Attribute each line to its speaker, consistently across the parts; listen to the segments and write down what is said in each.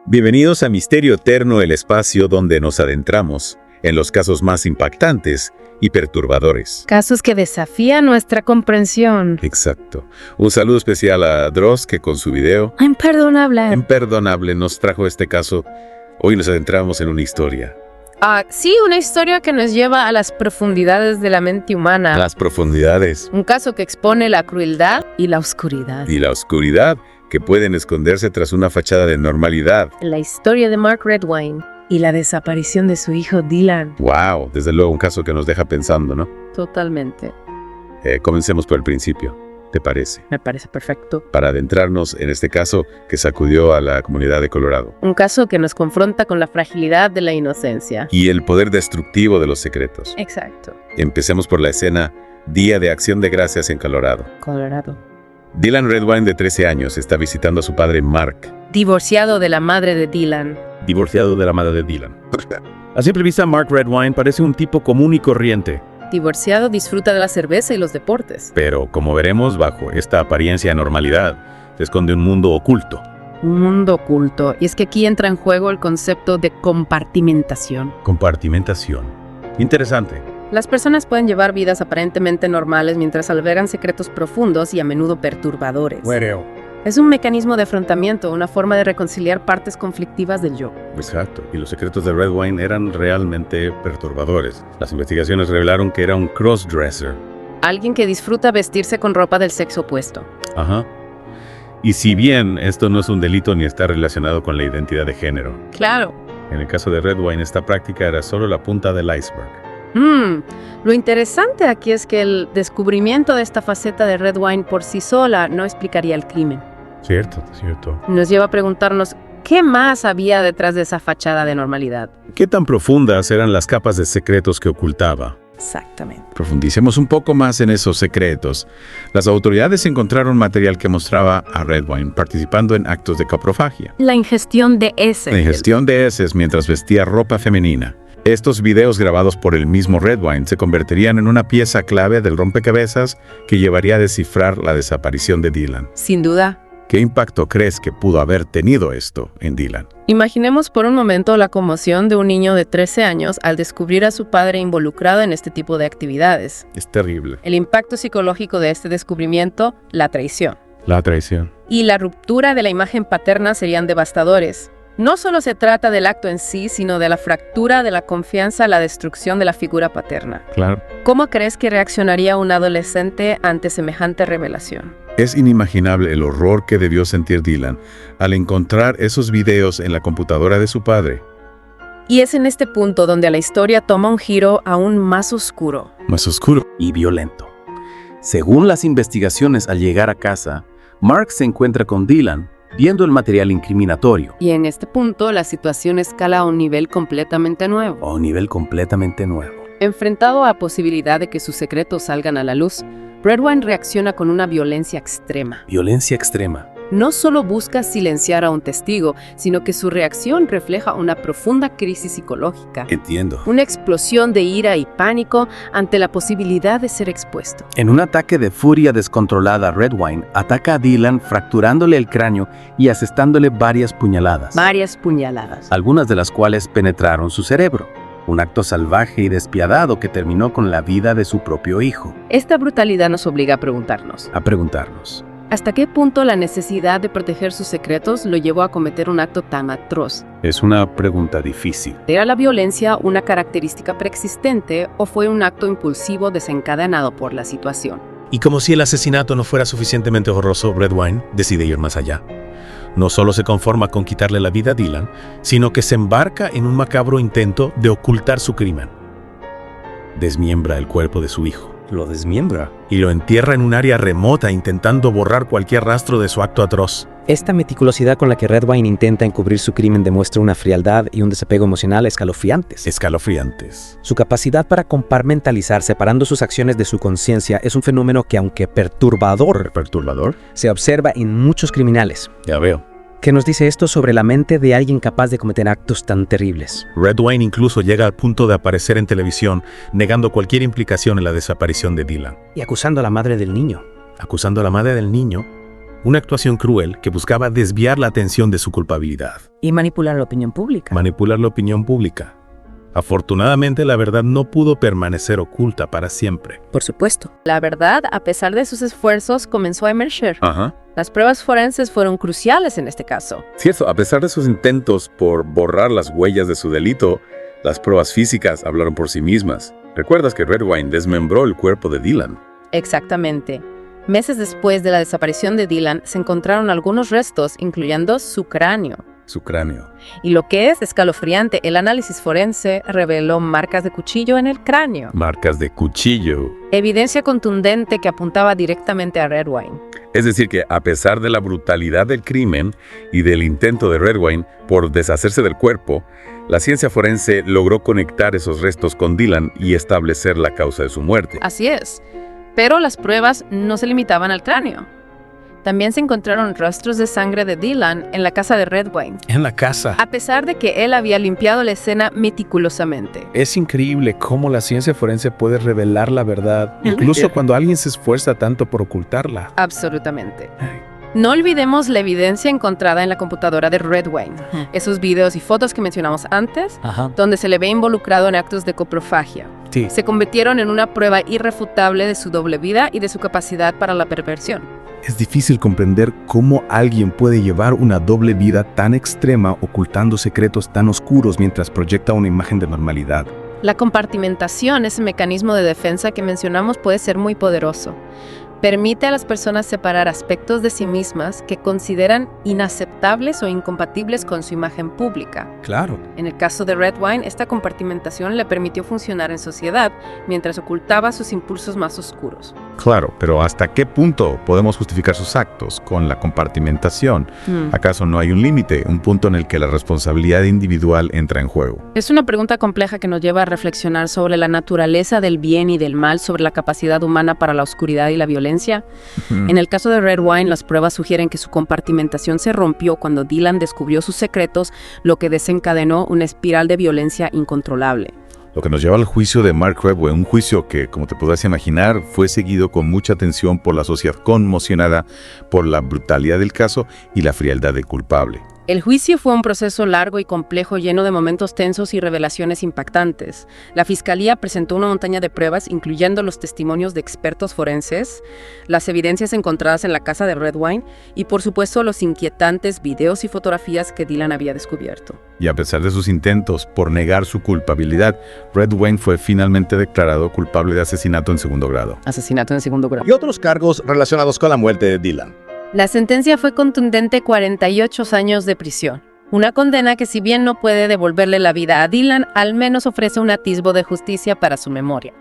Speaker 1: Bienvenidos a Misterio Eterno, el espacio donde nos adentramos en los casos más impactantes y perturbadores.
Speaker 2: Casos que desafían nuestra comprensión.
Speaker 1: Exacto. Un saludo especial a Dross, que con su video Imperdonable nos trajo este caso. Hoy nos adentramos en una historia.
Speaker 2: Sí, una historia que nos lleva a las profundidades de la mente humana.
Speaker 1: Las profundidades.
Speaker 2: Un caso que expone la crueldad y la oscuridad.
Speaker 1: Y la oscuridad que pueden esconderse tras una fachada de normalidad.
Speaker 2: La historia de Mark Redwine y la desaparición de su hijo Dylan.
Speaker 1: Wow, desde luego un caso que nos deja pensando, ¿no?
Speaker 2: Totalmente.
Speaker 1: Comencemos por el principio, ¿te parece?
Speaker 2: Me parece perfecto.
Speaker 1: Para adentrarnos en este caso que sacudió a la comunidad de Colorado.
Speaker 2: Un caso que nos confronta con la fragilidad de la inocencia.
Speaker 1: Y el poder destructivo de los secretos.
Speaker 2: Exacto.
Speaker 1: Empecemos por la escena Día de Acción de Gracias en Colorado. Dylan Redwine, de 13 años, está visitando a su padre Mark.
Speaker 2: Divorciado de la madre de Dylan.
Speaker 3: A simple vista, Mark Redwine parece un tipo común y corriente.
Speaker 2: Divorciado, disfruta de la cerveza y los deportes.
Speaker 3: Pero, como veremos, bajo esta apariencia de normalidad, se esconde un mundo oculto.
Speaker 2: Un mundo oculto. Y es que aquí entra en juego el concepto de compartimentación.
Speaker 3: Compartimentación. Interesante.
Speaker 2: Las personas pueden llevar vidas aparentemente normales mientras albergan secretos profundos y a menudo perturbadores. Es un mecanismo de afrontamiento, una forma de reconciliar partes conflictivas del yo.
Speaker 3: Exacto. Y los secretos de Redwine eran realmente perturbadores. Las investigaciones revelaron que era un crossdresser.
Speaker 2: Alguien que disfruta vestirse con ropa del sexo opuesto.
Speaker 3: Ajá. Y si bien esto no es un delito ni está relacionado con la identidad de género.
Speaker 2: Claro.
Speaker 3: En el caso de Redwine, esta práctica era solo la punta del iceberg.
Speaker 2: Lo interesante aquí es que el descubrimiento de esta faceta de Redwine por sí sola no explicaría el crimen.
Speaker 3: Cierto.
Speaker 2: Nos lleva a preguntarnos qué más había detrás de esa fachada de normalidad.
Speaker 3: ¿Qué tan profundas eran las capas de secretos que ocultaba?
Speaker 2: Exactamente.
Speaker 1: Profundicemos un poco más en esos secretos. Las autoridades encontraron material que mostraba a Redwine participando en actos de coprofagia.
Speaker 2: La ingestión de heces.
Speaker 1: La ingestión de heces mientras vestía ropa femenina. Estos videos grabados por el mismo Redwine se convertirían en una pieza clave del rompecabezas que llevaría a descifrar la desaparición de Dylan.
Speaker 2: Sin duda.
Speaker 1: ¿Qué impacto crees que pudo haber tenido esto en Dylan?
Speaker 2: Imaginemos por un momento la conmoción de un niño de 13 años al descubrir a su padre involucrado en este tipo de actividades.
Speaker 1: Es terrible.
Speaker 2: El impacto psicológico de este descubrimiento, la traición.
Speaker 3: La traición.
Speaker 2: Y la ruptura de la imagen paterna serían devastadores. No solo se trata del acto en sí, sino de la fractura de la confianza, la destrucción de la figura paterna.
Speaker 3: Claro.
Speaker 2: ¿Cómo crees que reaccionaría un adolescente ante semejante revelación?
Speaker 1: Es inimaginable el horror que debió sentir Dylan al encontrar esos videos en la computadora de su padre.
Speaker 2: Y es en este punto donde la historia toma un giro aún más oscuro.
Speaker 1: Más oscuro.
Speaker 4: Y violento. Según las investigaciones, al llegar a casa, Mark se encuentra con Dylan, viendo el material incriminatorio.
Speaker 2: Y en este punto la situación escala a un nivel completamente nuevo. Enfrentado a la posibilidad de que sus secretos salgan a la luz, Redwine reacciona con una violencia extrema. No solo busca silenciar a un testigo, sino que su reacción refleja una profunda crisis psicológica.
Speaker 4: Entiendo.
Speaker 2: Una explosión de ira y pánico ante la posibilidad de ser expuesto.
Speaker 4: En un ataque de furia descontrolada, Redwine ataca a Dylan fracturándole el cráneo y asestándole varias puñaladas. Algunas de las cuales penetraron su cerebro. Un acto salvaje y despiadado que terminó con la vida de su propio hijo.
Speaker 2: Esta brutalidad nos obliga a preguntarnos. ¿Hasta qué punto la necesidad de proteger sus secretos lo llevó a cometer un acto tan atroz?
Speaker 3: Es una pregunta difícil.
Speaker 2: ¿Era la violencia una característica preexistente o fue un acto impulsivo desencadenado por la situación?
Speaker 5: Y como si el asesinato no fuera suficientemente horroroso, Redwine decide ir más allá. No solo se conforma con quitarle la vida a Dylan, sino que se embarca en un macabro intento de ocultar su crimen. Desmiembra el cuerpo de su hijo.
Speaker 4: ¿Lo desmiembra?
Speaker 5: Y lo entierra en un área remota, intentando borrar cualquier rastro de su acto atroz.
Speaker 6: Esta meticulosidad con la que Redwine intenta encubrir su crimen demuestra una frialdad y un desapego emocional escalofriantes. Su capacidad para compartimentalizar, separando sus acciones de su conciencia, es un fenómeno que, aunque perturbador, se observa en muchos criminales.
Speaker 3: Ya veo.
Speaker 6: ¿Qué nos dice esto sobre la mente de alguien capaz de cometer actos tan terribles?
Speaker 5: Redwine incluso llega al punto de aparecer en televisión, negando cualquier implicación en la desaparición de Dylan.
Speaker 6: Y acusando a la madre del niño.
Speaker 5: Una actuación cruel que buscaba desviar la atención de su culpabilidad.
Speaker 2: Y manipular la opinión pública.
Speaker 5: Manipular la opinión pública. Afortunadamente, la verdad no pudo permanecer oculta para siempre.
Speaker 2: Por supuesto. La verdad, a pesar de sus esfuerzos, comenzó a emerger.
Speaker 1: Ajá.
Speaker 2: Las pruebas forenses fueron cruciales en este caso.
Speaker 1: Cierto, a pesar de sus intentos por borrar las huellas de su delito, las pruebas físicas hablaron por sí mismas. ¿Recuerdas que Redwine desmembró el cuerpo de Dylan?
Speaker 2: Exactamente. Meses después de la desaparición de Dylan, se encontraron algunos restos, incluyendo su cráneo.
Speaker 1: Su cráneo.
Speaker 2: Y lo que es escalofriante, el análisis forense reveló marcas de cuchillo en el cráneo.
Speaker 1: Marcas de cuchillo.
Speaker 2: Evidencia contundente que apuntaba directamente a Redwine.
Speaker 1: Es decir que a pesar de la brutalidad del crimen y del intento de Redwine por deshacerse del cuerpo, la ciencia forense logró conectar esos restos con Dylan y establecer la causa de su muerte.
Speaker 2: Así es. Pero las pruebas no se limitaban al cráneo. También se encontraron rastros de sangre de Dylan en la casa de Redwine.
Speaker 5: En la casa.
Speaker 2: A pesar de que él había limpiado la escena meticulosamente.
Speaker 5: Es increíble cómo la ciencia forense puede revelar la verdad, incluso cuando alguien se esfuerza tanto por ocultarla.
Speaker 2: Absolutamente. No olvidemos la evidencia encontrada en la computadora de Redwine. Esos videos y fotos que mencionamos antes, donde se le ve involucrado en actos de coprofagia.
Speaker 5: Sí.
Speaker 2: Se convirtieron en una prueba irrefutable de su doble vida y de su capacidad para la perversión.
Speaker 7: Es difícil comprender cómo alguien puede llevar una doble vida tan extrema ocultando secretos tan oscuros mientras proyecta una imagen de normalidad.
Speaker 2: La compartimentación, ese mecanismo de defensa que mencionamos, puede ser muy poderoso. Permite a las personas separar aspectos de sí mismas que consideran inaceptables o incompatibles con su imagen pública.
Speaker 5: Claro.
Speaker 2: En el caso de Redwine, esta compartimentación le permitió funcionar en sociedad mientras ocultaba sus impulsos más oscuros.
Speaker 1: Claro, pero ¿hasta qué punto podemos justificar sus actos con la compartimentación? ¿Acaso no hay un límite, un punto en el que la responsabilidad individual entra en juego?
Speaker 2: Es una pregunta compleja que nos lleva a reflexionar sobre la naturaleza del bien y del mal, sobre la capacidad humana para la oscuridad y la violencia. En el caso de Redwine, las pruebas sugieren que su compartimentación se rompió cuando Dylan descubrió sus secretos, lo que desencadenó una espiral de violencia incontrolable.
Speaker 1: Lo que nos lleva al juicio de Mark Redwine, un juicio que, como te podrás imaginar, fue seguido con mucha atención por la sociedad conmocionada por la brutalidad del caso y la frialdad del culpable.
Speaker 2: El juicio fue un proceso largo y complejo, lleno de momentos tensos y revelaciones impactantes. La fiscalía presentó una montaña de pruebas, incluyendo los testimonios de expertos forenses, las evidencias encontradas en la casa de Redwine y, por supuesto, los inquietantes videos y fotografías que Dylan había descubierto.
Speaker 1: Y a pesar de sus intentos por negar su culpabilidad, Redwine fue finalmente declarado culpable de asesinato en segundo grado.
Speaker 2: Asesinato en segundo grado.
Speaker 8: Y otros cargos relacionados con la muerte de Dylan.
Speaker 2: La sentencia fue contundente: 48 años de prisión. Una condena que, si bien no puede devolverle la vida a Dylan, al menos ofrece un atisbo de justicia para su memoria.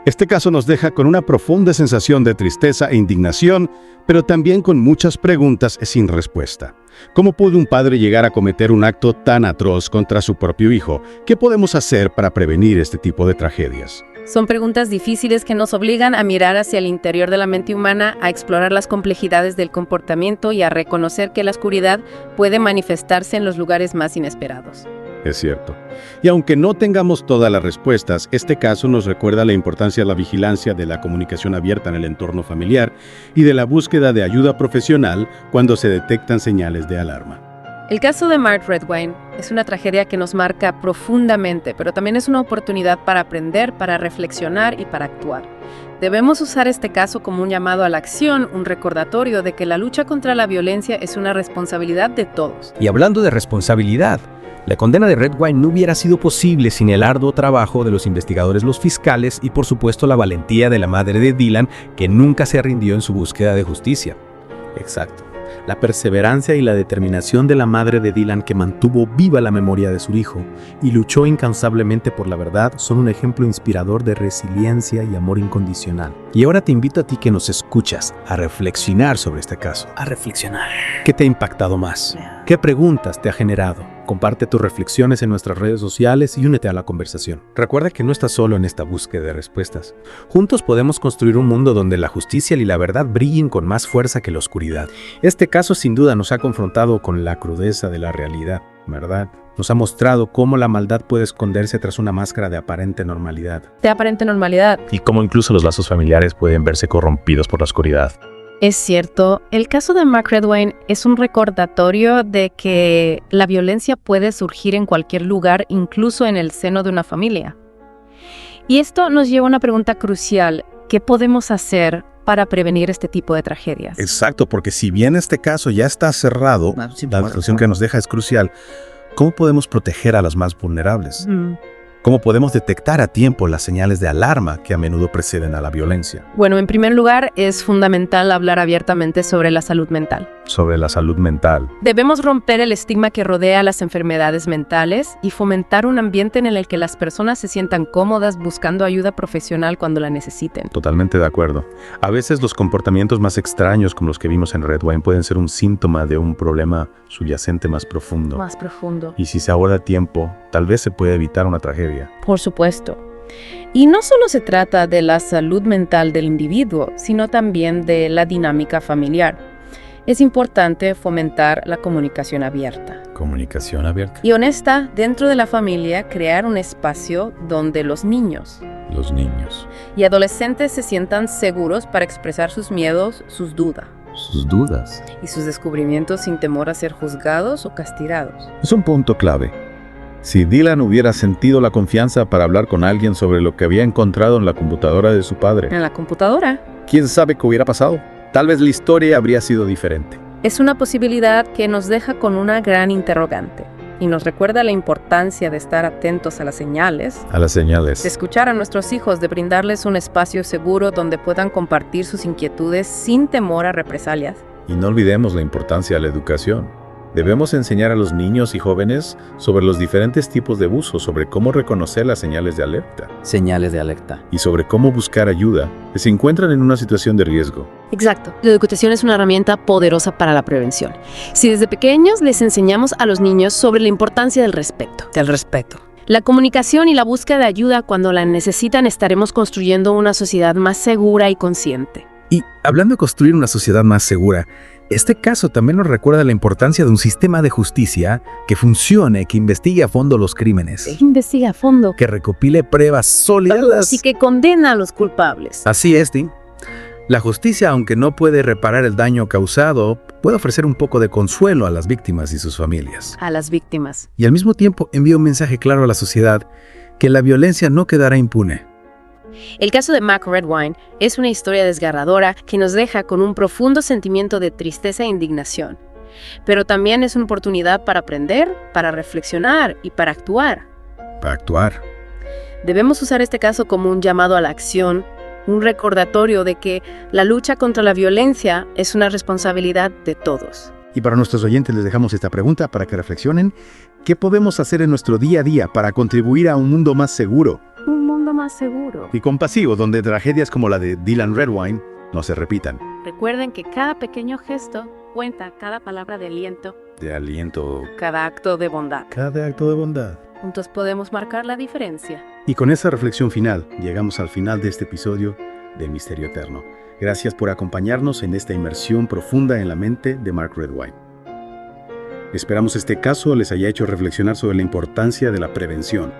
Speaker 8: Este caso nos deja con una profunda sensación de tristeza e indignación, pero también con muchas preguntas sin respuesta. ¿Cómo pudo un padre llegar a cometer un acto tan atroz contra su propio hijo? ¿Qué podemos hacer para prevenir este tipo de tragedias?
Speaker 2: Son preguntas difíciles que nos obligan a mirar hacia el interior de la mente humana, a explorar las complejidades del comportamiento y a reconocer que la oscuridad puede manifestarse en los lugares más inesperados.
Speaker 8: Es cierto. Y aunque no tengamos todas las respuestas, este caso nos recuerda la importancia de la vigilancia, de la comunicación abierta en el entorno familiar y de la búsqueda de ayuda profesional cuando se detectan señales de alarma.
Speaker 2: El caso de Mark Redwine es una tragedia que nos marca profundamente, pero también es una oportunidad para aprender, para reflexionar y para actuar. Debemos usar este caso como un llamado a la acción, un recordatorio de que la lucha contra la violencia es una responsabilidad de todos.
Speaker 6: Y hablando de responsabilidad, la condena de Redwine no hubiera sido posible sin el arduo trabajo de los investigadores, los fiscales y por supuesto la valentía de la madre de Dylan, que nunca se rindió en su búsqueda de justicia.
Speaker 4: Exacto. La perseverancia y la determinación de la madre de Dylan, que mantuvo viva la memoria de su hijo y luchó incansablemente por la verdad, son un ejemplo inspirador de resiliencia y amor incondicional. Y ahora te invito a ti que nos escuchas a reflexionar sobre este caso.
Speaker 6: A reflexionar.
Speaker 4: ¿Qué te ha impactado más? ¿Qué preguntas te ha generado? Comparte tus reflexiones en nuestras redes sociales y únete a la conversación. Recuerda que no estás solo en esta búsqueda de respuestas. Juntos podemos construir un mundo donde la justicia y la verdad brillen con más fuerza que la oscuridad. Este caso sin duda nos ha confrontado con la crudeza de la realidad, ¿verdad? Nos ha mostrado cómo la maldad puede esconderse tras una máscara de aparente normalidad.
Speaker 2: De aparente normalidad.
Speaker 5: Y cómo incluso los lazos familiares pueden verse corrompidos por la oscuridad.
Speaker 2: Es cierto, el caso de Mark Redwine es un recordatorio de que la violencia puede surgir en cualquier lugar, incluso en el seno de una familia. Y esto nos lleva a una pregunta crucial: ¿qué podemos hacer para prevenir este tipo de tragedias?
Speaker 7: Exacto, porque si bien este caso ya está cerrado, la reflexión que nos deja es crucial. ¿Cómo podemos proteger a los más vulnerables? ¿Cómo podemos detectar a tiempo las señales de alarma que a menudo preceden a la violencia?
Speaker 2: Bueno, en primer lugar, es fundamental hablar abiertamente sobre la salud mental.
Speaker 7: Sobre la salud mental.
Speaker 2: Debemos romper el estigma que rodea las enfermedades mentales y fomentar un ambiente en el que las personas se sientan cómodas buscando ayuda profesional cuando la necesiten.
Speaker 7: Totalmente de acuerdo. A veces los comportamientos más extraños, como los que vimos en Redwine, pueden ser un síntoma de un problema subyacente más profundo.
Speaker 2: Más profundo.
Speaker 7: Y si se aborda a tiempo, tal vez se puede evitar una tragedia.
Speaker 2: Por supuesto. Y no solo se trata de la salud mental del individuo, sino también de la dinámica familiar. Es importante fomentar la comunicación abierta.
Speaker 7: Comunicación abierta.
Speaker 2: Y honesta, dentro de la familia, crear un espacio donde los niños y adolescentes se sientan seguros para expresar sus miedos, sus dudas y sus descubrimientos sin temor a ser juzgados o castigados.
Speaker 3: Es un punto clave. Si Dylan hubiera sentido la confianza para hablar con alguien sobre lo que había encontrado en la computadora de su padre,
Speaker 2: ¿En la computadora?
Speaker 3: ¿quién sabe qué hubiera pasado? Tal vez la historia habría sido diferente.
Speaker 2: Es una posibilidad que nos deja con una gran interrogante y nos recuerda la importancia de estar atentos a las señales. De escuchar a nuestros hijos, de brindarles un espacio seguro donde puedan compartir sus inquietudes sin temor a represalias.
Speaker 3: Y no olvidemos la importancia de la educación. Debemos enseñar a los niños y jóvenes sobre los diferentes tipos de abuso, sobre cómo reconocer las señales de alerta. Y sobre cómo buscar ayuda si se encuentran en una situación de riesgo.
Speaker 2: Exacto. La educación es una herramienta poderosa para la prevención. Si desde pequeños les enseñamos a los niños sobre la importancia del respeto. La comunicación y la búsqueda de ayuda cuando la necesitan, estaremos construyendo una sociedad más segura y consciente.
Speaker 7: Y hablando de construir una sociedad más segura, este caso también nos recuerda la importancia de un sistema de justicia que funcione, que investigue a fondo los crímenes. Que recopile pruebas sólidas.
Speaker 2: Y que condena a los culpables.
Speaker 7: Así es, Tim. La justicia, aunque no puede reparar el daño causado, puede ofrecer un poco de consuelo a las víctimas y sus familias. Y al mismo tiempo envía un mensaje claro a la sociedad que la violencia no quedará impune.
Speaker 2: El caso de Mark Redwine es una historia desgarradora que nos deja con un profundo sentimiento de tristeza e indignación. Pero también es una oportunidad para aprender, para reflexionar y para actuar. Debemos usar este caso como un llamado a la acción, un recordatorio de que la lucha contra la violencia es una responsabilidad de todos.
Speaker 8: Y para nuestros oyentes les dejamos esta pregunta para que reflexionen. ¿Qué podemos hacer en nuestro día a día para contribuir a un mundo más seguro?
Speaker 2: Un mundo más seguro.
Speaker 8: Y compasivo, donde tragedias como la de Dylan Redwine no se repitan.
Speaker 2: Recuerden que cada pequeño gesto cuenta, cada palabra de aliento. Cada acto de bondad. Juntos podemos marcar la diferencia.
Speaker 8: Y con esa reflexión final, llegamos al final de este episodio de Misterio Eterno. Gracias por acompañarnos en esta inmersión profunda en la mente de Mark Redwine. Esperamos este caso les haya hecho reflexionar sobre la importancia de la prevención.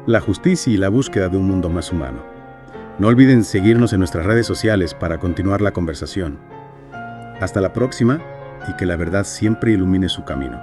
Speaker 8: La justicia y la búsqueda de un mundo más humano. No olviden seguirnos en nuestras redes sociales para continuar la conversación. Hasta la próxima y que la verdad siempre ilumine su camino.